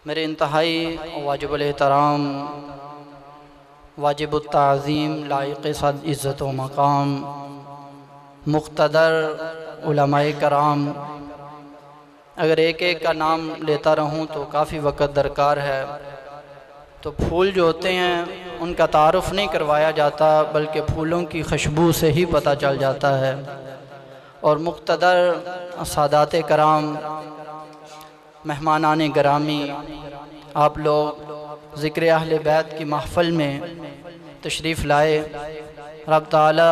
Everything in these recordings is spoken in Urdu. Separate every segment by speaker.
Speaker 1: میرے انتہائی واجب الاحترام، واجب التعظیم، لائق صد عزت و مقام مقتدر علماء کرام، اگر ایک ایک کا نام لیتا رہوں تو کافی وقت درکار ہے، تو پھول جو ہوتے ہیں ان کا تعارف نہیں کروایا جاتا، بلکہ پھولوں کی خوشبو سے ہی پتہ چل جاتا ہے۔ اور مقتدر سادات کرام، مہمانان گرامی، آپ لوگ ذکر اہل بیت کی محفل میں تشریف لائے، رب تعالی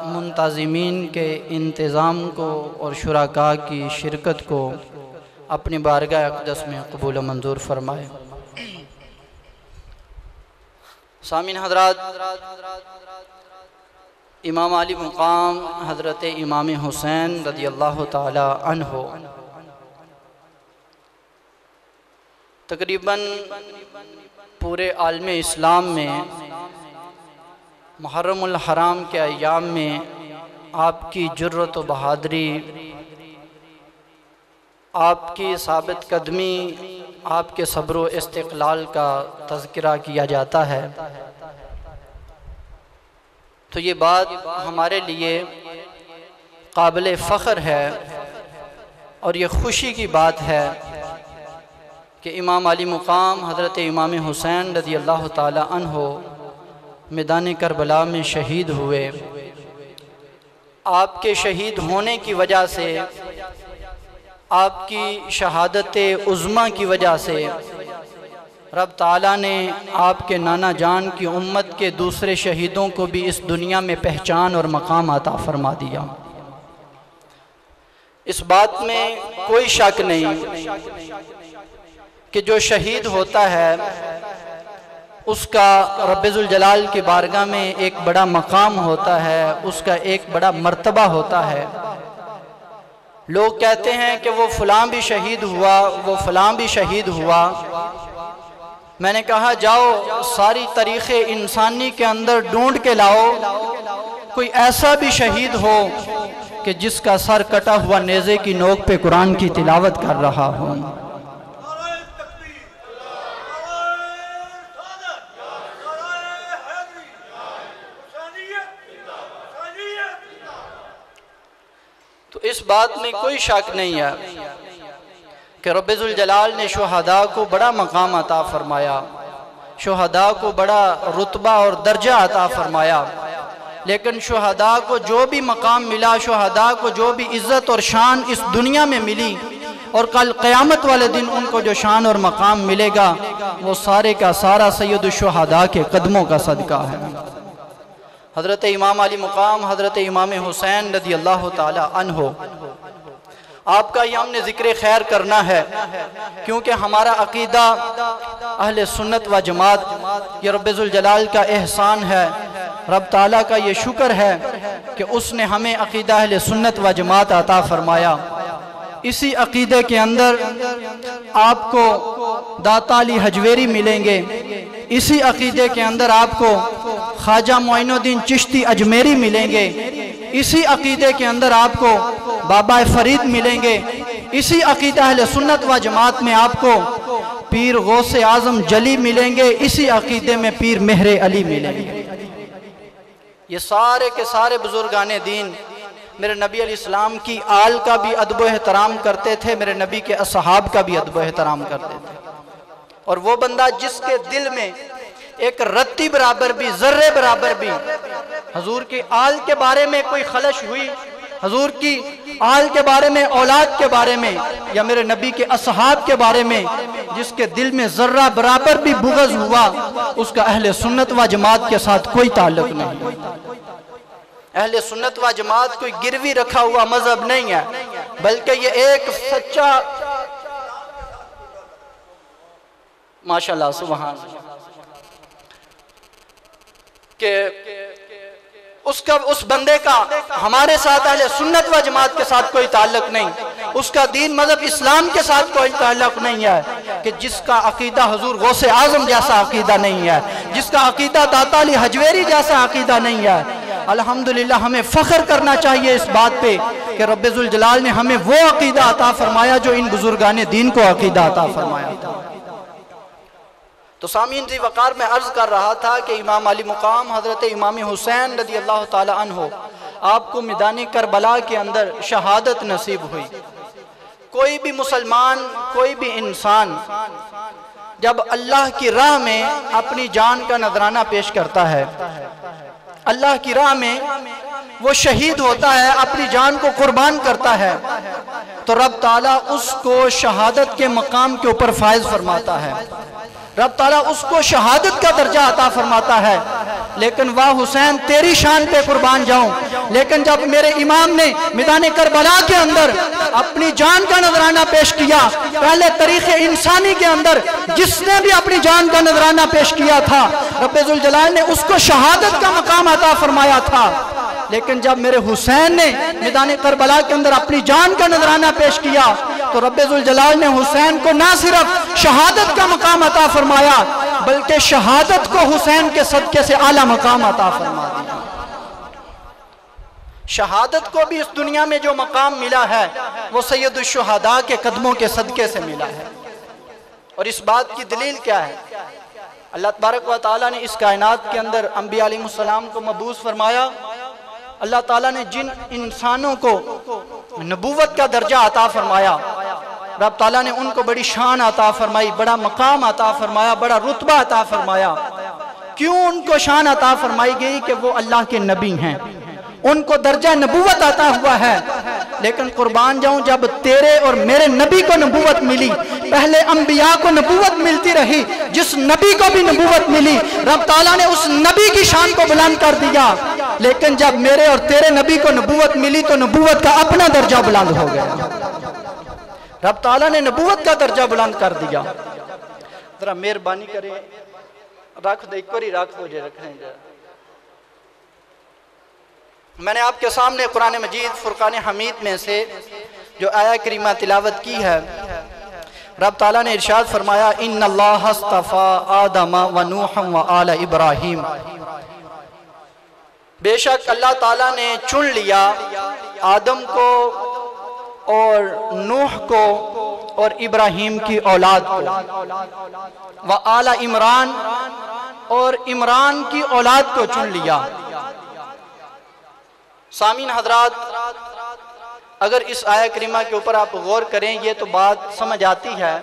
Speaker 1: منتظمین کے انتظام کو اور شرکاء کی شرکت کو اپنی بارگاہ اقدس میں قبول و منظور فرمائے۔ سامعین حضرات، امام علی مقام حضرت امام حسین رضی اللہ تعالی عنہ تقریباً پورے عالم اسلام میں محرم الحرام کے ایام میں آپ کی جرأت و بہادری، آپ کی ثابت قدمی، آپ کے صبر و استقلال کا تذکرہ کیا جاتا ہے، تو یہ بات ہمارے لیے قابل فخر ہے اور یہ خوشی کی بات ہے کہ امام علی مقام حضرت امام حسین رضی اللہ تعالی عنہ میدان کربلا میں شہید ہوئے۔ آپ کے شہید ہونے کی وجہ سے، آپ کی شہادت عظمیٰ کی وجہ سے رب تعالیٰ نے آپ کے نانا جان کی امت کے دوسرے شہیدوں کو بھی اس دنیا میں پہچان اور مقام عطا فرما دیا۔ اس بات میں کوئی شک نہیں کہ جو شہید ہوتا ہے اس کا رب ذوالجلال کی بارگاہ میں ایک بڑا مقام ہوتا ہے، اس کا ایک بڑا مرتبہ ہوتا ہے۔ لوگ کہتے ہیں کہ وہ فلاں بھی شہید ہوا، وہ فلاں بھی شہید ہوا۔ میں نے کہا جاؤ ساری تاریخ انسانی کے اندر ڈھونڈ کے لاؤ، کوئی ایسا بھی شہید ہو کہ جس کا سر کٹا ہوا نیزے کی نوک پہ قرآن کی تلاوت کر رہا ہو۔ تو اس بات میں کوئی شک نہیں ہے کہ رب ذوالجلال نے شہداء کو بڑا مقام عطا فرمایا، شہداء کو بڑا رتبہ اور درجہ عطا فرمایا، لیکن شہداء کو جو بھی مقام ملا، شہداء کو جو بھی عزت اور شان اس دنیا میں ملی، اور کل قیامت والے دن ان کو جو شان اور مقام ملے گا، وہ سارے کا سارا سید الشہداء کے قدموں کا صدقہ ہے۔ حضرت امام علی مقام حضرت امام حسین رضی اللہ تعالی عنہ، آپ کا یہ ہم نے ذکر خیر کرنا ہے، کیونکہ ہمارا عقیدہ اہل سنت و جماعت، یہ رب ذوالجلال کا احسان ہے، رب تعالیٰ کا یہ شکر ہے کہ اس نے ہمیں عقیدہ اہل سنت و جماعت عطا فرمایا۔ اسی عقیدے کے اندر آپ کو داتا علی حجویری ملیں گے، اسی عقیدے کے اندر آپ کو خواجہ معین الدین چشتی اجمیری ملیں گے، اسی عقیدے کے اندر آپ کو بابا فرید ملیں گے، اسی عقیدہ اہل سنت و جماعت میں آپ کو پیر غوث اعظم جلی ملیں گے، اسی عقیدے میں پیر مہر علی ملیں گے۔ یہ سارے کے سارے بزرگان دین میرے نبی علیہ السلام کی آل کا بھی ادب و احترام کرتے تھے، میرے نبی کے اصحاب کا بھی ادب و احترام کرتے تھے، اور وہ بندہ جس کے دل میں ایک رتی برابر بھی، ذرے برابر بھی حضور کی آل کے بارے میں کوئی خلش ہوئی، حضور کی آل کے بارے میں، اولاد کے بارے میں، یا میرے نبی کے اصحاب کے بارے میں جس کے دل میں ذرہ برابر بھی بغض ہوا، اس کا اہل سنت و جماعت کے ساتھ کوئی تعلق نہیں۔ اہل سنت و جماعت کوئی گروی رکھا ہوا مذہب نہیں ہے، بلکہ یہ ایک سچا، ماشاءاللہ سبحان اللہ، کہ اس بندے کا ہمارے ساتھ اہل سنت و جماعت کے ساتھ کوئی تعلق نہیں، اس کا دین مذہب اسلام کے ساتھ کوئی تعلق نہیں ہے، کہ جس کا عقیدہ حضور غوث اعظم جیسا عقیدہ نہیں ہے، جس کا عقیدہ داتا علی حجویری جیسا عقیدہ نہیں ہے۔ الحمدللہ ہمیں فخر کرنا چاہیے اس بات پہ کہ رب ذوالجلال نے ہمیں وہ عقیدہ عطا فرمایا جو ان بزرگان دین کو عقیدہ عطا فرمایا تھا۔ تو سامعین ذی وقار میں عرض کر رہا تھا کہ امام علی مقام حضرت امام حسین رضی اللہ تعالی عنہ آپ کو میدان کربلا کے اندر شہادت نصیب ہوئی۔ کوئی بھی مسلمان، کوئی بھی انسان جب اللہ کی راہ میں اپنی جان کا نذرانہ پیش کرتا ہے، اللہ کی راہ میں وہ شہید ہوتا ہے، اپنی جان کو قربان کرتا ہے، تو رب تعالیٰ اس کو شہادت کے مقام کے اوپر فائز فرماتا ہے، رب تعالیٰ اس کو شہادت کا درجہ عطا فرماتا ہے۔ لیکن واہ حسین تیری شان پہ قربان جاؤں، لیکن جب میرے امام نے میدان کربلا کے اندر اپنی جان کا نذرانہ پیش کیا، پہلے تاریخ انسانی کے اندر جس نے بھی اپنی جان کا نذرانہ پیش کیا تھا، رب ذوالجلال نے اس کو شہادت کا مقام عطا فرمایا تھا، لیکن جب میرے حسین نے میدان کربلا کے اندر اپنی جان کا نذرانہ پیش کیا تو رب ذوالجلال نے حسین کو نہ صرف شہادت کا مقام عطا فرمایا بلکہ شہادت کو حسین کے صدقے سے اعلیٰ مقام عطا فرما دیا۔ شہادت کو بھی اس دنیا میں جو مقام ملا ہے وہ سید الشہداء کے قدموں کے صدقے سے ملا ہے۔ اور اس بات کی دلیل کیا ہے؟ اللہ تبارک و تعالیٰ نے اس کائنات کے اندر انبیاء علیہ السلام کو مبعوث فرمایا، اللہ تعالیٰ نے جن انسانوں کو نبوت کا درجہ عطا فرمایا، رب تعالیٰ نے ان کو بڑی شان عطا فرمائی، بڑا مقام عطا فرمایا، بڑا رتبہ عطا فرمایا۔ کیوں ان کو شان عطا فرمائی گئی؟ کہ وہ اللہ کے نبی ہیں، ان کو درجہ نبوت عطا ہوا ہے۔ لیکن قربان جاؤں، جب تیرے اور میرے نبی کو نبوت ملی، پہلے انبیاء کو نبوت ملتی رہی، جس نبی کو بھی نبوت ملی رب تعالیٰ نے اس نبی کی شان کو بلند کر دیا، لیکن جب میرے اور تیرے نبی کو نبوت ملی تو نبوت کا اپنا درجہ بلند ہو گیا، رب تعالیٰ نے نبوت کا درجہ بلند کر دیا۔ ذرا مہربانی کریں رکھ دے، ایک اور ہی رکھ دو، رکھیں جا۔ میں نے آپ کے سامنے قرآن مجید فرقان حمید میں سے جو آیہ کریمہ تلاوت کی ہے، رب تعالیٰ نے ارشاد فرمایا ان اللہ اصطفیٰ آدم و نوح و آل ابراہیم، بے شک اللہ تعالیٰ نے چن لیا آدم کو اور نوح کو اور ابراہیم کی اولاد کو، و آل عمران اور عمران کی اولاد کو چن لیا۔ سامعین حضرات، اگر اس آیہ کریمہ کے اوپر آپ غور کریں یہ تو بات سمجھ آتی ہے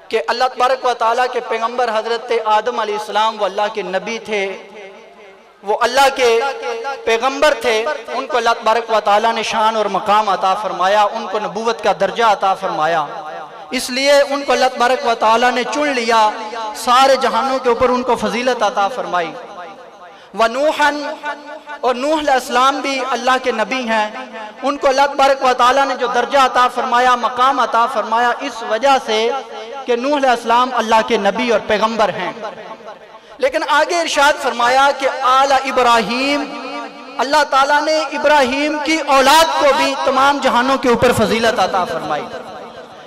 Speaker 1: کہ اللہ تبارک و تعالیٰ کے پیغمبر حضرت آدم علیہ السلام وہ اللہ کے نبی تھے، وہ اللہ کے پیغمبر تھے، ان کو اللہ تبارک و تعالیٰ نے شان اور مقام عطا فرمایا، ان کو نبوت کا درجہ عطا فرمایا، اس لیے ان کو اللہ تبارک و تعالیٰ نے چن لیا، سارے جہانوں کے اوپر ان کو فضیلت عطا فرمائی۔ ونوحاً، اور نوح علیہ السلام بھی اللہ کے نبی ہیں، ان کو اللہ تبارک و تعالیٰ نے جو درجہ عطا فرمایا، مقام عطا فرمایا، اس وجہ سے کہ نوح علیہ السلام اللہ کے نبی اور پیغمبر ہیں۔ لیکن آگے ارشاد فرمایا کہ آل ابراہیم، اللہ تعالیٰ نے ابراہیم کی اولاد کو بھی تمام جہانوں کے اوپر فضیلت عطا فرمائی۔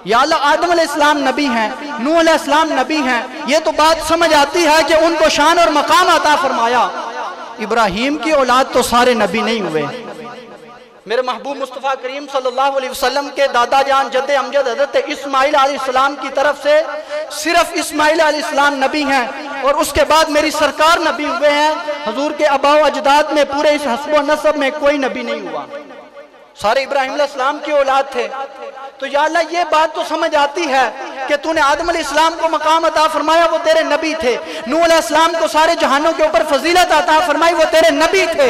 Speaker 1: یا اللہ آدم علیہ السلام نبی ہیں، نوح علیہ السلام نبی ہیں، یہ تو بات سمجھ آتی ہے کہ ان کو شان اور مقام عطا فرمایا۔ ابراہیم کی اولاد تو سارے نبی نہیں ہوئے، میرے محبوب مصطفیٰ کریم صلی اللہ علیہ وسلم کے دادا جان جد امجد حضرت اسماعیل علیہ السلام کی طرف سے صرف اسماعیل علیہ السلام نبی ہیں، اور اس کے بعد میری سرکار نبی ہوئے ہیں۔ حضور کے آباء و اجداد میں پورے اس حسب و نسب میں کوئی نبی نہیں ہوا، سارے ابراہیم علیہ السلام کی اولاد تھے۔ تو یا اللہ یہ بات تو سمجھ آتی ہے کہ تو نے آدم علیہ السلام کو مقام عطا فرمایا، وہ تیرے نبی تھے، نوح علیہ السلام کو سارے جہانوں کے اوپر فضیلت عطا فرمائی، وہ تیرے نبی تھے،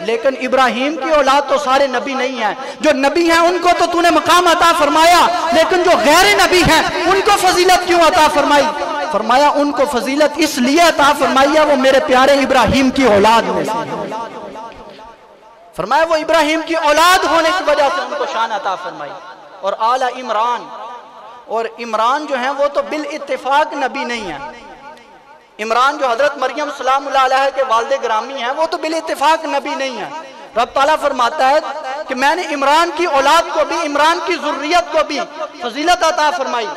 Speaker 1: لیکن ابراہیم کی اولاد تو سارے نبی نہیں ہیں۔ جو نبی ہیں ان کو تو نے مقام عطا فرمایا، لیکن جو غیر نبی ہیں ان کو فضیلت کیوں عطا فرمائی؟ فرمایا ان کو فضیلت اس لیے عطا فرمائی ہے وہ میرے پیارے ابراہیم کی اولاد میں سے، فرمایا وہ ابراہیم کی اولاد ہونے کی وجہ سے ان کو شان عطا فرمائی۔ اور آل عمران، اور عمران جو ہیں وہ تو بالاتفاق نبی نہیں ہیں، عمران جو حضرت مریم سلام اللہ علیہ کے والد گرامی ہیں وہ تو بالاتفاق نبی نہیں ہیں۔ رب تعالیٰ فرماتا ہے کہ میں نے عمران کی اولاد کو بھی، عمران کی ذریت کو بھی فضیلت عطا فرمائی۔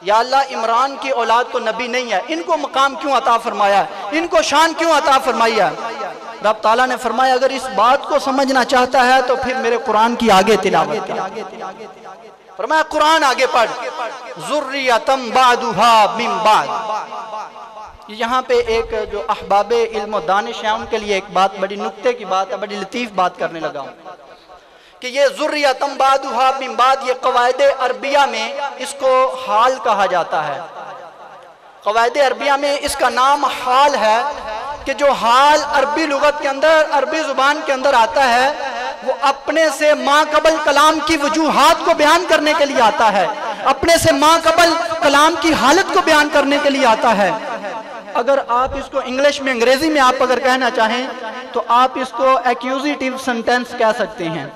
Speaker 1: یا اللہ عمران کی اولاد تو نبی نہیں ہے، ان کو مقام کیوں عطا فرمایا ہے، ان کو شان کیوں عطا فرمائی ہے؟ رب تعالیٰ نے فرمایا اگر اس بات کو سمجھنا چاہتا ہے تو پھر میرے قرآن کی آگے تلاوت کرے۔ فرمایا قرآن آگے پڑھ، ذریۃ بعدھا من بعد۔ یہاں پہ ایک جو احباب علم و دانش ہیں ان کے لیے ایک بات، بڑی نکتے کی بات ہے، بڑی لطیف بات کرنے لگا ہوں کہ یہ ذریۃ بعدھا من بعد، یہ قواعد عربیہ میں اس کو حال کہا جاتا ہے۔ قواعد عربیہ میں اس کا نام حال ہے کہ جو حال عربی لغت کے اندر، عربی زبان کے اندر آتا ہے، وہ اپنے سے ما قبل کلام کی وجوہات کو بیان کرنے کے لیے آتا ہے، اپنے سے ما قبل کلام کی حالت کو بیان کرنے کے لیے آتا ہے۔ اگر آپ اس کو انگلش میں، انگریزی میں آپ اگر کہنا چاہیں تو آپ اس کو ایکیوزیٹیو سنٹینس کہہ سکتے ہیں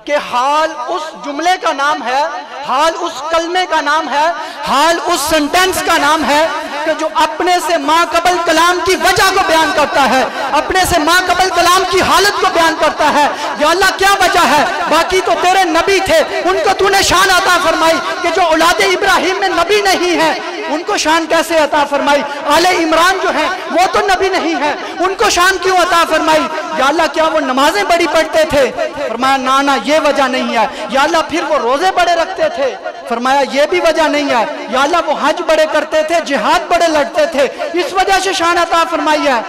Speaker 1: کہ حال اس جملے کا نام ہے، حال اس کلمے کا نام ہے، حال اس سنٹینس کا نام ہے کہ جو اپنے سے ما قبل کلام کی وجہ کو بیان کرتا ہے، اپنے سے ما قبل کلام کی حالت کو بیان کرتا ہے۔ یا اللہ کیا وجہ ہے؟ باقی تو تیرے نبی تھے، ان کو تو نے شان عطا فرمائی کہ جو اولاد ابراہیم میں نبی نہیں ہے ان کو شان کیسے عطا فرمائی؟ آل عمران جو ہیں وہ تو نبی نہیں ہے، ان کو شان کیوں عطا فرمائی؟ یا اللہ کیا وہ نمازیں بڑی پڑھتے تھے؟ فرمایا نا یہ وجہ نہیں ہے۔ یا اللہ پھر وہ روزے بڑے رکھتے تھے؟ فرمایا یہ بھی وجہ نہیں ہے۔ یا اللہ وہ حج بڑے کرتے تھے، جہاد بڑے لڑتے تھے، اس وجہ سے شان عطا فرمائی ہے؟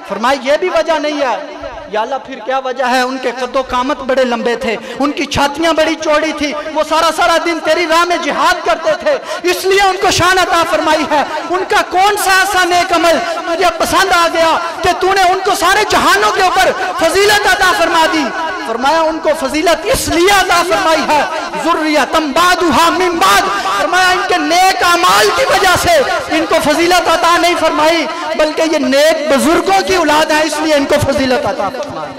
Speaker 1: فرمایا یہ بھی وجہ نہیں ہے۔ یا اللہ پھر کیا وجہ ہے؟ ان کے قد و قامت بڑے لمبے تھے، ان کی چھاتیاں بڑی چوڑی تھی، وہ سارا دن تیری راہ میں جہاد کرتے تھے، اس لیے ان کو شان عطا فرمائی ہے۔ ان کا کون سا ایسا نیک عمل تجھے پسند آ گیا کہ تو نے ان کو سارے جہانوں کے اوپر فضیلت عطا فرما دی؟ فرمایا ان کو فضیلت اس لیے عطا فرمائی ہے ذریۃ بعدھا من بعد، فرمایا ان کے نیک اعمال کی وجہ سے ان کو فضیلت عطا نہیں فرمائی، بلکہ یہ نیک بزرگوں کی اولاد ہے اس لیے ان کو فضیلت عطا فرمائی۔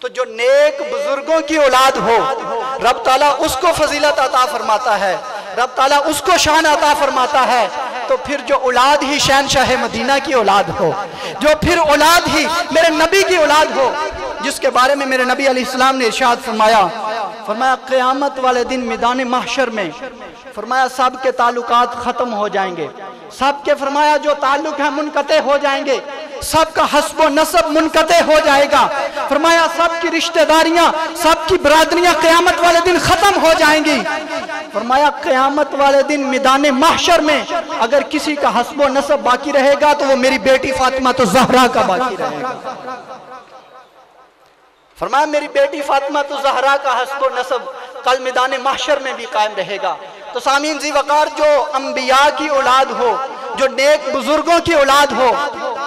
Speaker 1: تو جو نیک بزرگوں کی اولاد ہو رب تعالیٰ اس کو فضیلت عطا فرماتا ہے، رب تعالیٰ اس کو شان عطا فرماتا ہے۔ تو پھر جو اولاد ہی شہنشاہ مدینہ کی اولاد ہو، جو پھر اولاد ہی میرے نبی کی اولاد ہو، جس کے بارے میں میرے نبی علیہ السلام نے ارشاد فرمایا قیامت والے دن میدان محشر میں فرمایا سب کے تعلقات ختم ہو جائیں گے، سب کے فرمایا جو تعلق ہیں منقطع ہو جائیں گے، سب کا حسب و نسب منقطع ہو جائے گا، فرمایا سب کی رشتہ داریاں، سب کی برادریاں قیامت والے دن ختم ہو جائیں گی۔ فرمایا قیامت والے دن میدان محشر میں اگر کسی کا حسب و نسب باقی رہے گا تو وہ میری بیٹی فاطمہ زہرا کا باقی رہے گا۔ فرمایا میری بیٹی فاطمہ زہرا کا حسب و نسب کل میدان محشر میں بھی قائم رہے گا۔ تو سامعین ذی وقار جو انبیاء کی اولاد ہو، جو نیک بزرگوں کی اولاد ہو،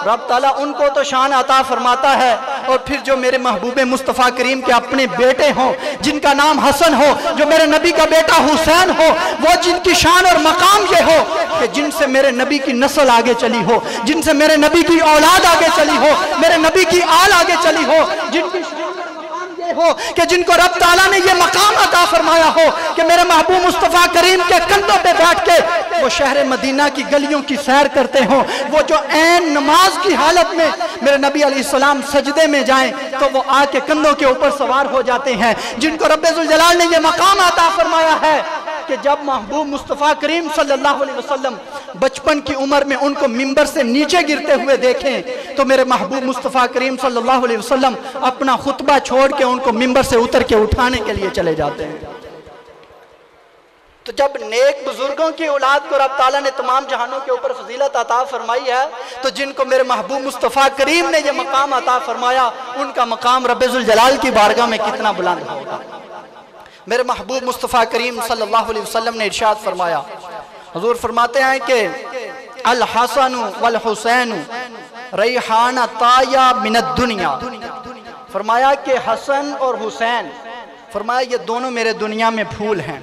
Speaker 1: رب تعالیٰ ان کو تو شان عطا فرماتا ہے، اور پھر جو میرے محبوب مصطفیٰ کریم کے اپنے بیٹے ہوں جن کا نام حسن ہو، جو میرے نبی کا بیٹا حسین ہو، وہ جن کی شان اور مقام یہ ہو کہ جن سے میرے نبی کی نسل آگے چلی ہو، جن سے میرے نبی کی اولاد آگے چلی ہو، میرے نبی کی آل آگے چلی ہو، جن کی ہو کہ جن کو رب تعالیٰ نے یہ مقام عطا فرمایا ہو کہ میرے محبوب مصطفیٰ کریم کے کندھوں پہ بیٹھ کے وہ شہر مدینہ کی گلیوں کی سیر کرتے ہوں، وہ جو عین نماز کی حالت میں میرے نبی علیہ السلام سجدے میں جائیں تو وہ آ کے کندھوں کے اوپر سوار ہو جاتے ہیں، جن کو رب ذوالجلال نے یہ مقام عطا فرمایا ہے کہ جب محبوب مصطفیٰ کریم صلی اللہ علیہ وسلم بچپن کی عمر میں ان کو منبر سے نیچے گرتے ہوئے دیکھیں تو میرے محبوب مصطفیٰ کریم صلی اللہ علیہ وسلم اپنا خطبہ چھوڑ کے ان کو منبر سے اتر کے اٹھانے کے لیے چلے جاتے ہیں۔ تو جب نیک بزرگوں کی اولاد کو رب تعالیٰ نے تمام جہانوں کے اوپر فضیلت عطا فرمائی ہے تو جن کو میرے محبوب مصطفیٰ کریم نے یہ مقام عطا فرمایا ان کا مقام رب ذوالجلال کی بارگاہ میں کتنا بلند ہوگا۔ میرے محبوب مصطفیٰ کریم صلی اللہ علیہ وسلم نے ارشاد فرمایا، حضور فرماتے ہیں کہ الحسن والحسین ریحان طایا من الدنیا، فرمایا کہ حسن اور حسین فرمایا یہ دونوں میرے دنیا میں پھول ہیں۔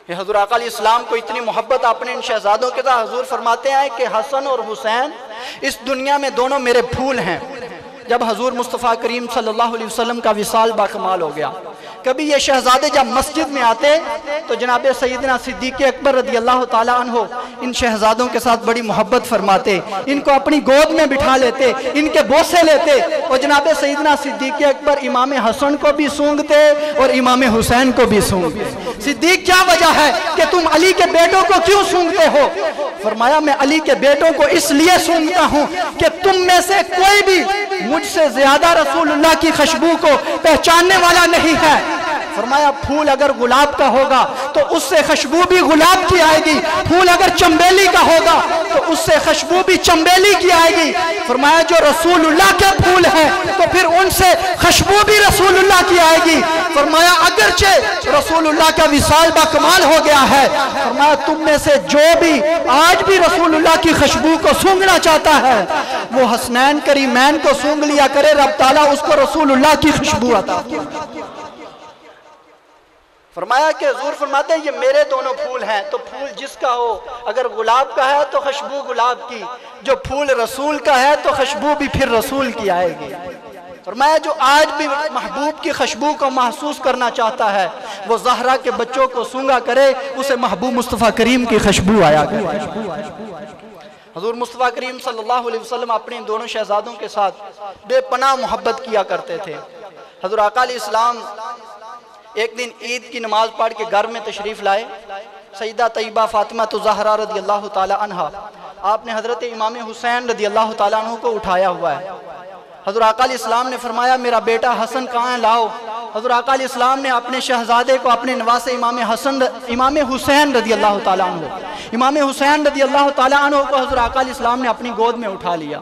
Speaker 1: یہ حضور آقا علیہ السلام کو اتنی محبت اپنے ان شہزادوں کے ساتھ، حضور فرماتے ہیں کہ حسن اور حسین اس دنیا میں دونوں میرے پھول ہیں۔ جب حضور مصطفیٰ کریم صلی اللہ علیہ وسلم کا وصال باکمال ہو گیا، کبھی یہ شہزادے جب مسجد میں آتے تو جناب سیدنا صدیق اکبر رضی اللہ تعالیٰ عنہ ان شہزادوں کے ساتھ بڑی محبت فرماتے، ان کو اپنی گود میں بٹھا لیتے، ان کے بوسے لیتے، اور جناب سیدنا صدیق اکبر امام حسن کو بھی سونگتے اور امام حسین کو بھی سونگتے۔ صدیق کیا وجہ ہے کہ تم علی کے بیٹوں کو کیوں سونگتے ہو؟ فرمایا میں علی کے بیٹوں کو اس لیے سونگتا ہوں کہ تم میں سے کوئی بھی مجھ سے زیادہ رسول اللہ کی خوشبو کو پہچاننے والا نہیں ہے۔ فرمایا پھول اگر گلاب کا ہوگا تو اس سے خوشبو بھی گلاب کی آئے گی، پھول اگر چنبیلی کا ہوگا تو اس سے خوشبو بھی چنبیلی کی آئے گی۔ فرمایا جو رسول اللہ کے پھول ہیں تو پھر ان سے خوشبو بھی رسول اللہ کی آئے گی۔ فرمایا اگرچہ رسول اللہ کا وصال با کمال ہو گیا ہے، فرمایا تم میں سے جو بھی آج بھی رسول اللہ کی خوشبو کو سونگنا چاہتا ہے وہ حسنین کریمین کو سونگ لیا کرے، رب تعالیٰ اس کو رسول اللہ کی خوشبو عطا فرمائے۔ فرمایا کہ حضور فرماتے ہیں یہ میرے دونوں پھول ہیں، تو پھول جس کا ہو اگر گلاب کا ہے تو خوشبو گلاب کی، جو پھول رسول کا ہے تو خوشبو بھی پھر رسول کی آئے گی۔ فرمایا جو آج بھی محبوب کی خوشبو کو محسوس کرنا چاہتا ہے وہ زہرا کے بچوں کو سونگا کرے، اسے محبوب مصطفیٰ کریم کی خوشبو آیا کرے۔ حضور مصطفیٰ کریم صلی اللہ علیہ وسلم اپنے دونوں شہزادوں کے ساتھ بے پناہ محبت کیا کرتے تھے۔ حضور آقا علیہ السلام ایک دن عید کی نماز پڑھ کے گھر میں تشریف لائے۔ سیدہ طیبہ فاطمہ زہرا رضی اللہ تعالی عنہ، آپ نے حضرت امام حسین رضی اللہ تعالیٰ عنہ کو اٹھایا ہوا ہے۔ حضور آقا علیہ السلام نے فرمایا میرا بیٹا حسن کہاں ہے، لاؤ۔ حضور آقا علیہ السلام نے اپنے شہزادے کو، اپنے نواسے امام حسین رضی اللہ تعالیٰ عنہ، امام حسین رضی اللہ تعالیٰ عنہ کو حضور آقا علیہ السلام نے اپنی گود میں اٹھا لیا۔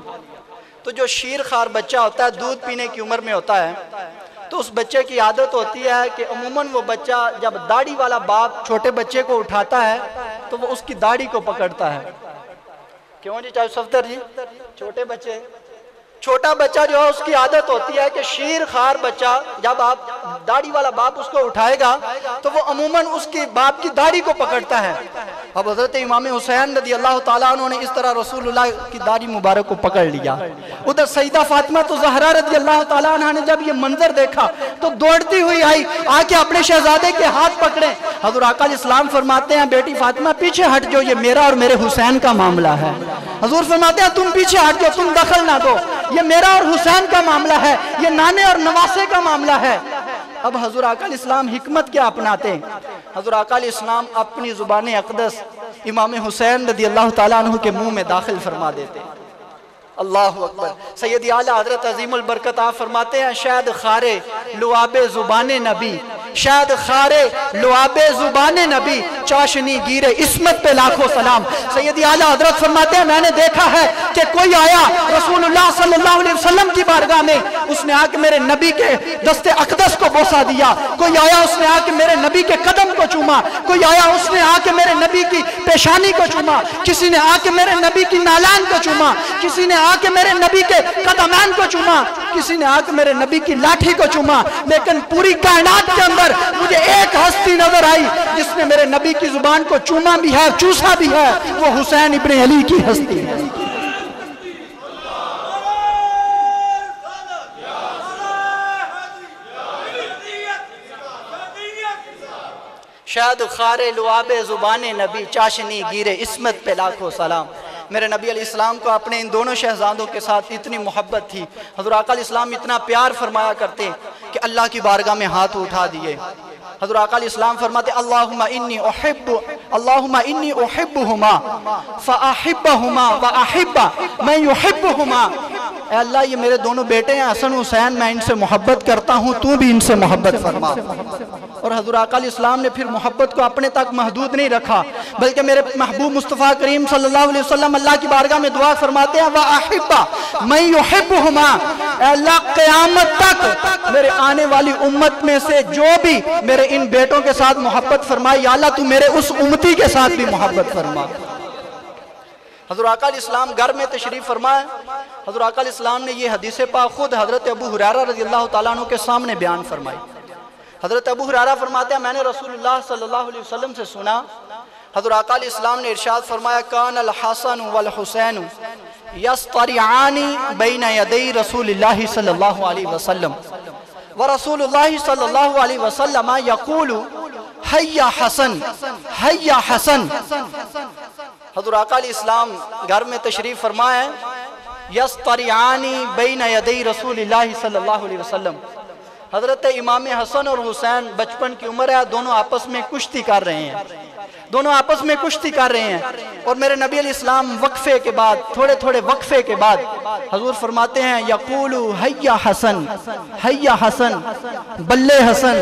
Speaker 1: تو جو شیر خوار بچہ ہوتا ہے، دودھ پینے کی عمر میں ہوتا ہے، تو اس بچے کی عادت ہوتی ہے کہ عموماً وہ بچہ جب داڑھی والا باپ چھوٹے بچے کو اٹھاتا ہے تو وہ اس کی داڑھی کو پکڑتا ہے۔ کیوں جی چاہے صفدر جی، چھوٹا بچہ جو ہے اس کی عادت ہوتی ہے کہ شیر خار بچہ جب آپ داڑھی والا باپ اس کو اٹھائے گا تو وہ عموماً اس کی باپ کی داڑھی کو پکڑتا ہے۔ اب حضرت امام حسین رضی اللہ تعالیٰ عنہ نے اس طرح رسول اللہ کی داڑھی مبارک کو پکڑ لیا۔ ادھر سیدہ فاطمہ زہرا رضی اللہ تعالیٰ عنہ نے جب یہ منظر دیکھا تو دوڑتی ہوئی آئی، آ کے اپنے شہزادے کے ہاتھ پکڑے۔ حضور آقا علیہ السلام فرماتے ہیں بیٹی فاطمہ پیچھے ہٹ جو، یہ میرا اور میرے حسین کا معاملہ ہے۔ حضور فرماتے ہیں تم پیچھے ہٹ جو، تم دخل نہ دو، یہ میرا اور حسین کا معاملہ ہے، یہ نانے اور نواسے کا معاملہ ہے۔ اب حضور آقا علیہ السلام حکمت کیا اپناتے ہیں؟ حضور آقا علیہ السلام اپنی زبان اقدس امام حسین رضی اللہ تعالیٰ عنہ کے منہ میں داخل فرما دیتے ہیں۔ اللہ اکبر۔ سیدی اعلیٰ حضرت عظیم البرکت آپ فرماتے ہیں شاید خارے لعاب زبان نبی، شاید خارے لعاب زبان نبی، چاشنی گیر عصمت پہ لاکھوں سلام۔ سیدی اعلیٰ حضرت فرماتے ہیں میں نے دیکھا ہے کہ کوئی آیا رسول اللہ صلی اللہ علیہ وسلم کی بارگاہ میں، اس نے آ کے میرے نبی کے دست اقدس کو بوسہ دیا، کوئی آیا اس نے آ کے میرے نبی کے قدم کو چوما، کوئی آیا اس نے آ کے میرے نبی کی پیشانی کو چوما، کسی نے آ کے میرے نبی کی نالان کو چوما، کسی نے آ کے میرے نبی کے قدمین کو چوما، کسی نے آ کے میرے نبی کی لاٹھی کو چوما، لیکن پوری کائنات کے اندر مجھے ایک ہستی نظر آئی جس نے میرے نبی کی زبان کو چوما بھی ہے، چوسا بھی ہے، وہ حسین ابن علی کی ہستی ہے۔ شاید خارے لعاب زبان نبی، چاشنی گیر عصمت پہ لاکھوں سلام۔ میرے نبی علیہ السلام کو اپنے ان دونوں شہزادوں کے ساتھ اتنی محبت تھی، حضور آقا علیہ السلام اتنا پیار فرمایا کرتے کہ اللہ کی بارگاہ میں ہاتھ اٹھا دیے۔ حضور آقا علیہ السلام فرماتے اللہم انی احبہما فاحبہما واحب من یحبہما، اے اللہ یہ میرے دونوں بیٹے ہیں حسن حسین، میں ان سے محبت کرتا ہوں، تو بھی ان سے محبت فرما۔ اور حضور آقا علیہ السلام نے پھر محبت کو اپنے تک محدود نہیں رکھا، بلکہ میرے محبوب مصطفیٰ کریم صلی اللہ علیہ وسلم اللہ کی بارگاہ میں دعا فرماتے ہیں وَأَحِبَّ مَن يُحِبُّهُمَا، اے اللہ قیامت تک میرے آنے والی امت میں سے جو بھی میرے ان بیٹوں کے ساتھ محبت فرمائے، یا اللہ تو میرے اس امتی کے ساتھ بھی محبت فرما۔ حضور آقا علیہ السلام گھر میں تشریف فرمائے، حضور آقا علیہ السلام نے یہ حدیث پاک خود حضرت ابو ہریرہ رضی اللہ تعالیٰ عنہ کے سامنے بیان فرمائی۔ حضرت ابو ہریرہ فرماتے ہیں میں نے رسول اللہ صلی اللہ علیہ وسلم سے سنا، حضور آقا علیہ السلام نے ارشاد فرمایا کان الحسن والحسین یصطرعان بین یدی رسول اللہ صلی اللہ علیہ وسلم ورسول اللہ صلی اللہ علیہ وسلم یقول حیا حسن حیا حسن۔ حضور آقا علیہ السلام گھر میں تشریف فرمائے، یصطرعان بین یدی رسول اللہ صلی اللہ علیہ وسلم، حضرت امام حسن اور حسین بچپن کی عمر ہے، دونوں آپس میں کشتی کر رہے ہیں، دونوں آپس میں کشتی کر رہے ہیں، اور میرے نبی علیہ السلام وقفے کے بعد، تھوڑے تھوڑے وقفے کے بعد حضور فرماتے ہیں یقولو حیا حسن حیا حسن بلے حسن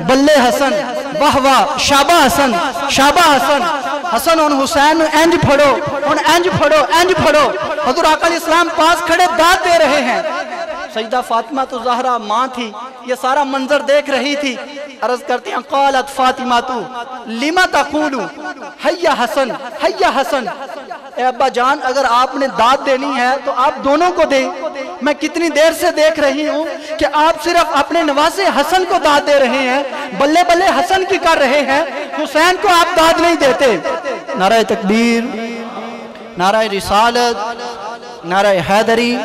Speaker 1: بلے حسن واہ واہ شابہ حسن شابہ حسن، حسن اور حسین انج پھڑو انج پھڑو انج پھڑو۔ حضور آقا علیہ السلام پاس کھڑے داد دے رہے ہیں، سیدہ فاطمہ تو زہرا ماں تھی، یہ سارا منظر دیکھ رہی تھی، عرض کرتی ہیں قالت فاطمہ تو لما تقولو حیا حسن حیا حسن، اے ابا جان اگر آپ نے داد دینی ہے تو آپ دونوں کو دیں، میں کتنی دیر سے دیکھ رہی ہوں کہ آپ صرف اپنے نواسے حسن کو داد دے رہے ہیں، بلے بلے حسن کی کر رہے ہیں، حسین کو آپ داد نہیں دیتے۔ نعرہ تکبیر، نعرہ رسالت، نعرہ حیدری،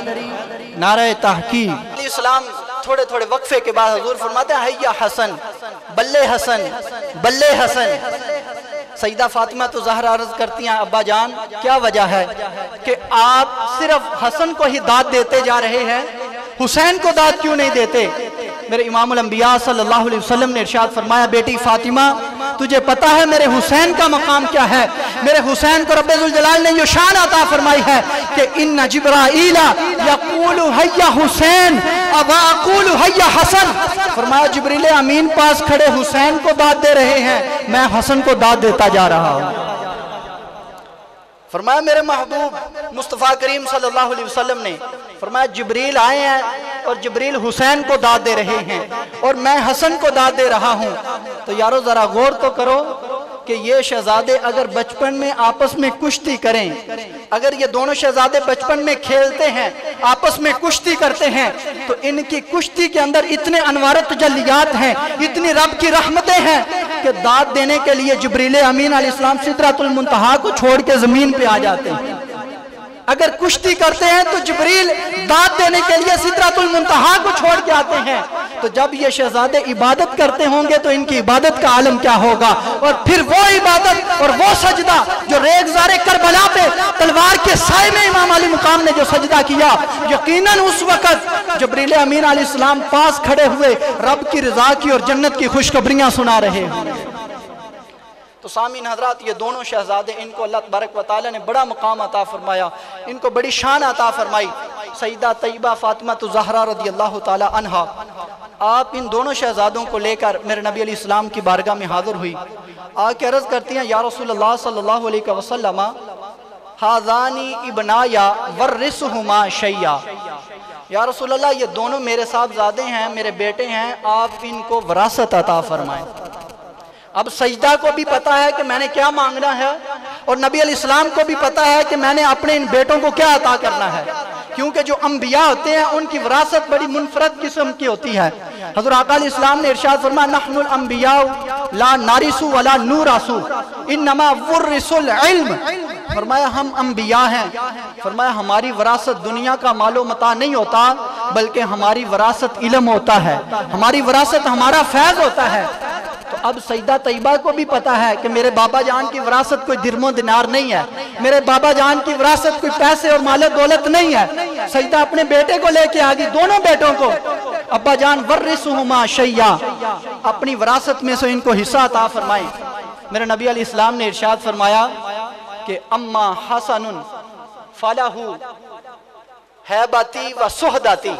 Speaker 1: نعرہ تحقیق۔ اسلام تھوڑے تھوڑے وقفے کے بعد حضور فرماتے ہیں حیا حسن بلے حسن بلے حسن۔ سیدہ فاطمہ تو زہرا عرض کرتی ہیں ابا جان کیا وجہ ہے کہ آپ صرف حسن کو ہی داد دیتے جا رہے ہیں، حسین کو داد کیوں نہیں دیتے؟ میرے امام الانبیاء صلی اللہ علیہ وسلم نے ارشاد فرمایا بیٹی فاطمہ تجھے پتا ہے میرے حسین کا مقام کیا ہے؟ میرے حسین کو رب ذوالجلال نے یہ شان عطا فرمائی ہے کہ ان جبرائیل یقول حیا حسین واقول حیا حسن، فرمایا جبریل امین پاس کھڑے حسین کو داد دے رہے ہیں، میں حسن کو داد دیتا جا رہا ہوں۔ فرمایا میرے محبوب مصطفیٰ کریم صلی اللہ علیہ وسلم نے فرمایا جبریل آئے ہیں اور جبریل حسین کو داد دے رہے ہیں اور میں حسن کو داد دے رہا ہوں۔ تو یارو ذرا غور تو کرو کہ یہ شہزادے اگر بچپن میں آپس میں کشتی کریں، اگر یہ دونوں شہزادے بچپن میں کھیلتے ہیں، آپس میں کشتی کرتے ہیں، تو ان کی کشتی کے اندر اتنے انوار تجلیات ہیں، اتنی رب کی رحمتیں ہیں کہ داد دینے کے لیے جبریل امین علیہ السلام سدرۃ المنتہا کو چھوڑ کے زمین پہ آ جاتے ہیں۔ اگر کشتی کرتے ہیں تو جبریل داد دینے کے لیے سدرۃ المنتہا کو چھوڑ کے آتے ہیں، تو جب یہ شہزادے عبادت کرتے ہوں گے تو ان کی عبادت کا عالم کیا ہوگا؟ اور پھر وہ عبادت اور وہ سجدہ جو ریگزار کربلا پہ تلوار کے سائے میں امام علی مقام نے جو سجدہ کیا، یقیناً اس وقت جبریل امین علیہ السلام پاس کھڑے ہوئے رب کی رضا کی اور جنت کی خوشخبریاں سنا رہے ہیں۔ تو سامعین حضرات یہ دونوں شہزادے ان کو اللہ تبارک و تعالیٰ نے بڑا مقام عطا فرمایا، ان کو بڑی شان عطا فرمائی۔ سیدہ طیبہ فاطمہ زہرا رضی اللہ تعالیٰ عنہا آپ ان دونوں شہزادوں کو لے کر میرے نبی علیہ السلام کی بارگاہ میں حاضر ہوئی، آ کے عرض کرتی ہیں یا رسول اللہ صلی اللہ علیہ وسلم ہذانی ابنایا ورثہما شیئا، یا رسول اللہ یہ دونوں میرے صاحبزادے ہیں، میرے بیٹے ہیں، آپ ان کو وراثت عطا فرمائیں۔ اب سجدہ کو بھی پتا ہے کہ میں نے کیا مانگنا ہے اور نبی علیہ السلام کو بھی پتا ہے کہ میں نے اپنے ان بیٹوں کو کیا عطا کرنا ہے، کیونکہ جو انبیاء ہوتے ہیں ان کی وراثت بڑی منفرد قسم کی ہوتی ہے۔ حضور آقا علیہ السلام نے ارشاد فرمایا نحن الانبیاء لا نارث ولا نورث انما ورث العلم، فرمایا ہم انبیاء ہیں، فرمایا ہماری وراثت دنیا کا مال و متاع نہیں ہوتا بلکہ ہماری وراثت علم ہوتا ہے، ہماری وراثت ہمارا فیض ہوتا ہے۔ تو اب سیدہ طیبہ کو بھی پتا ہے کہ میرے بابا جان کی وراثت کوئی درم و دینار نہیں ہے، میرے بابا جان کی وراثت کوئی پیسے اور مال و دولت نہیں ہے۔ سیدہ اپنے بیٹے کو لے کے آگئی، دونوں بیٹوں کو، ابا جان ورثہما شیئا، اپنی وراثت میں سے ان کو حصہ عطا فرمائیں۔ میرے نبی علیہ السلام نے ارشاد فرمایا کہ اما حسن فلہ ہیبتی و صحدتی،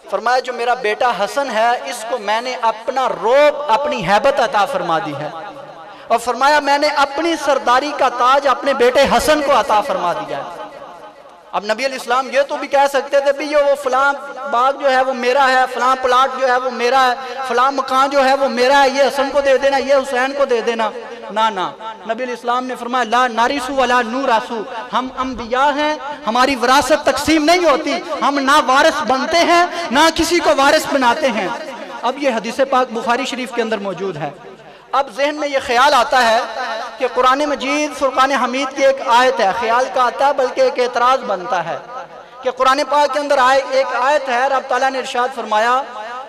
Speaker 1: فرمایا جو میرا بیٹا حسن ہے اس کو میں نے اپنا روب اپنی ہیبت عطا فرما دی ہے، اور فرمایا میں نے اپنی سرداری کا تاج اپنے بیٹے حسن کو عطا فرما دیا ہے۔ اب نبی علیہ السلام یہ تو بھی کہہ سکتے تھے بھی یہ وہ فلاں باغ جو ہے وہ میرا ہے، فلاں پلاٹ جو ہے وہ میرا ہے، فلاں مکان جو ہے وہ میرا ہے، یہ حسن کو دے دینا، یہ حسین کو دے دینا، نہ نبی علیہ السلام نے فرمایا لا نارث ولا نورث، ہم انبیاء ہیں، ہماری وراثت تقسیم نہیں ہوتی، ہم نہ وارث بنتے ہیں نہ کسی کو وارث بناتے ہیں۔ اب یہ حدیث پاک بخاری شریف کے اندر موجود ہے۔ اب ذہن میں یہ خیال آتا ہے کہ قرآن مجید فرقان حمید کی ایک آیت ہے، خیال کا آتا ہے بلکہ ایک اعتراض بنتا ہے کہ قرآن پاک کے اندر ایک آیت ہے، رب تعالیٰ نے ارشاد فرمایا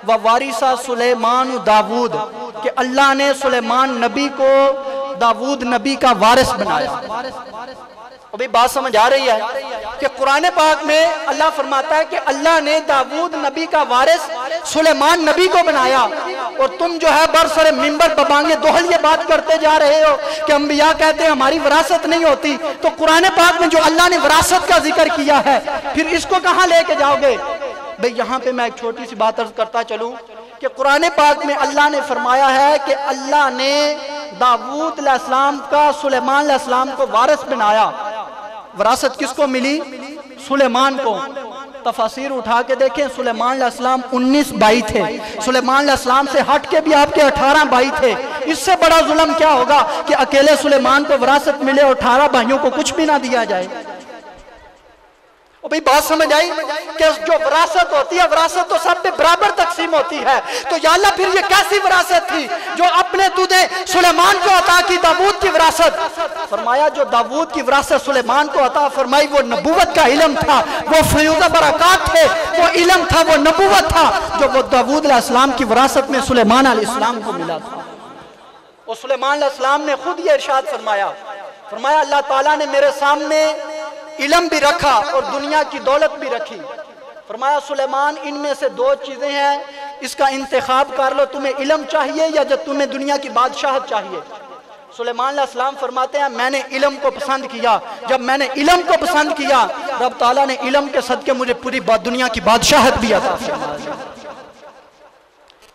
Speaker 1: وَوَارِثَ سُلَيْمَانُ داود، کہ اللہ نے سلیمان نبی کو داود نبی کا وارث بنایا۔ ابھی بات سمجھ آ رہی ہے کہ قرآن پاک میں اللہ فرماتا ہے کہ اللہ نے داؤد نبی کا وارث سلیمان نبی کو بنایا، اور تم جو ہے برسر منبر ببانگے دوہل یہ بات کرتے جا رہے ہو کہ انبیاء کہتے ہیں ہماری وراثت نہیں ہوتی۔ تو قرآن پاک میں جو اللہ نے وراثت کا ذکر کیا ہے پھر اس کو کہاں لے کے جاؤ گے؟ بھئی یہاں پہ میں ایک چھوٹی سی بات عرض کرتا چلوں کہ قرآن پاک میں اللہ نے فرمایا ہے کہ اللہ نے داؤد علیہ السلام کا سلیمان علیہ السلام کو وارث بنایا۔ وراثت کس کو ملی؟ سلیمان کو۔ تفاسیر اٹھا کے دیکھیں، سلیمان علیہ السلام 19 بھائی تھے، سلیمان علیہ السلام سے ہٹ کے بھی آپ کے 18 بھائی تھے۔ اس سے بڑا ظلم کیا ہوگا کہ اکیلے سلیمان کو وراثت ملے اور 18 بھائیوں کو کچھ بھی نہ دیا جائے؟ بھئی بات سمجھ آئی کہ جو وراثت ہوتی ہے وراثت تو سب پہ برابر تقسیم ہوتی ہے، تو یا اللہ پھر یہ کیسی وراثت تھی جو اپنے تُودے سلیمان کو عطا کی داؤد کی وراثت؟ فرمایا جو داؤد کی وراثت سلیمان کو عطا فرمائی وہ نبوت کا علم تھا، وہ فیوض برکات تھے، وہ علم تھا، وہ نبوت تھا جو وہ داؤد علیہ السلام کی وراثت میں سلیمان علیہ السلام کو ملا تھا۔ اور سلیمان علیہ السلام نے خود یہ ارشاد فرمایا اللہ تعالیٰ نے میرے سامنے علم بھی رکھا اور دنیا کی دولت بھی رکھی۔ فرمایا سلیمان ان میں سے 2 چیزیں ہیں، اس کا انتخاب کر لو، تمہیں علم چاہیے یا جو تمہیں دنیا کی بادشاہت چاہیے؟ سلیمان علیہ السلام فرماتے ہیں میں نے علم کو پسند کیا، جب میں نے علم کو پسند کیا رب تعالیٰ نے علم کے صدقے مجھے پوری دنیا کی بادشاہت بھی عطا فرمائی۔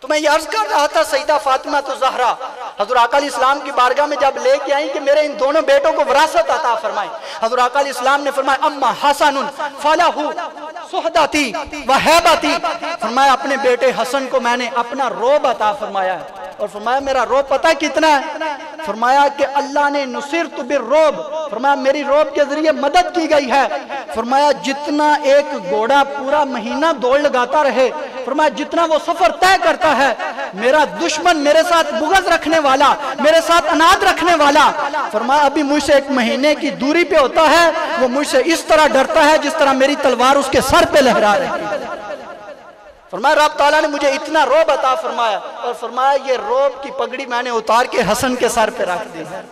Speaker 1: تو میں یہ عرض کر رہا تھا سیدہ فاطمہ زہرا حضور آقا علیہ السلام کی بارگاہ میں جب لے کے آئیں کہ میرے ان دونوں بیٹوں کو وراثت عطا فرمائیں، حضور آقا علیہ السلام نے فرمایا اما حسن فلہ صحدتی وہیبتی، فرمایا اپنے بیٹے حسن کو میں نے اپنا روب عطا فرمایا ہے، اور فرمایا میرا روب پتہ کتنا ہے؟ فرمایا کہ اللہ نے نصرت بالروب، فرمایا میری روب کے ذریعے مدد کی گئی ہے۔ فرمایا جتنا ایک گھوڑا پورا مہینہ دوڑ لگاتا رہے، فرمایا جتنا وہ سفر طے کرتا ہے، میرا دشمن میرے ساتھ بغض رکھنے والا، میرے ساتھ اناد رکھنے والا، فرمایا ابھی مجھ سے 1 مہینے کی دوری پہ ہوتا ہے، وہ مجھ سے اس طرح ڈرتا ہے جس طرح میری تلوار اس کے سر پہ لہرا رہی ہے۔ فرمایا رب تعالیٰ نے مجھے اتنا روب عطا فرمایا، اور فرمایا یہ روب کی پگڑی میں نے اتار کے حسن کے سر پہ رکھ دی ہے۔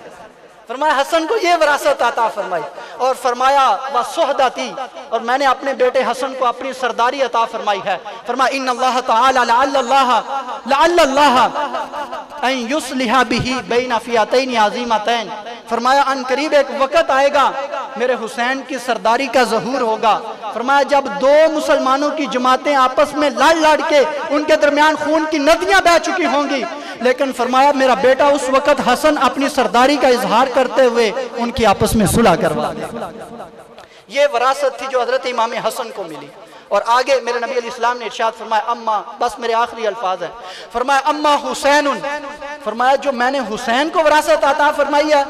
Speaker 1: فرمایا حسن کو یہ وراثت عطا فرمائی، اور فرمایا وصحدتی، اور میں نے اپنے بیٹے حسن کو اپنی سرداری عطا فرمائی ہے۔ فرمایا ان اللہ تعالی لعل اللہ ان یصلح به بین فئتین عظیمتین، فرمایا ان قریب ایک وقت آئے گا میرے حسین کی سرداری کا ظہور ہوگا۔ فرمایا جب 2 مسلمانوں کی جماعتیں آپس میں لڑ کے ان کے درمیان خون کی ندیاں بہہ چکی ہوں گی، لیکن فرمایا میرا بیٹا اس وقت حسن اپنی سرداری کا اظہار کرتے ہوئے ان کی آپس میں صلح کروا دے۔ یہ وراثت تھی جو حضرت امام حسن کو ملی۔ اور آگے میرے نبی علیہ السلام نے ارشاد فرمایا اما، بس میرے آخری الفاظ ہیں، فرمایا اما حسین، فرمایا جو میں نے حسین کو وراثت عطا فرمائی ہے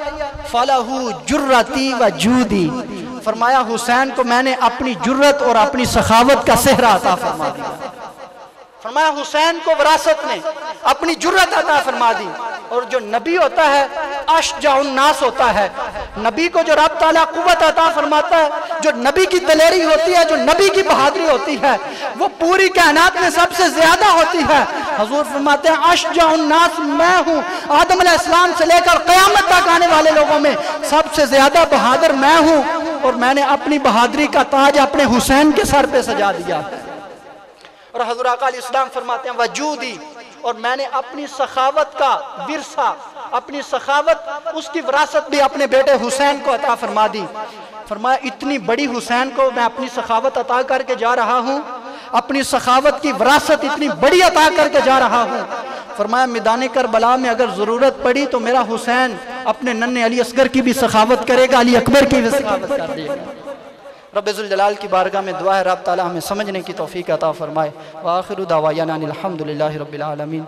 Speaker 1: فَلَهُ جُرَّتِي وَجُودِي، فرمایا حسین کو میں نے اپنی جرت اور اپنی سخاوت کا صحرا عطا فرما دیا۔ فرمایا حسین کو وراثت نے اپنی جرت عطا فرما دی، اور جو نبی ہوتا ہے اشجع الناس ہوتا ہے، نبی کو جو رب تعالیٰ قوت عطا فرماتا ہے، جو نبی کی دلیری ہوتی ہے، جو نبی کی بہادری ہوتی ہے، وہ پوری کائنات میں سب سے زیادہ ہوتی ہے۔ حضور فرماتے ہیں اشجع الناس میں ہوں، آدم علیہ السلام سے لے کر قیامت تک آنے والے لوگوں میں سب سے زیادہ بہادر میں ہوں، اور میں نے اپنی بہادری کا تاج اپنے حسین کے سر پہ سجا دیا۔ اور حضور آقا علیہ السلام فرماتے ہیں وجودی، اور میں نے اپنی سخاوت کا ورثہ، اپنی سخاوت اس کی وراثت بھی اپنے بیٹے حسین کو عطا فرما دی۔ فرمایا اتنی بڑی حسین کو میں اپنی سخاوت عطا کر کے جا رہا ہوں، اپنی سخاوت کی وراثت اتنی بڑی عطا کر کے جا رہا ہوں۔ فرمایا میدان کربلا میں اگر ضرورت پڑی تو میرا حسین اپنے ننھے علی اصغر کی بھی سخاوت کرے گا، علی اکبر کی بھی سخاوت کر دے گا۔ رب ذوالجلال کی بارگاہ میں دعا ہے رب تعالیٰ ہمیں سمجھنے کی توفیق عطا فرمائے۔ وآخر دعوانا الحمدللہ رب العالمین۔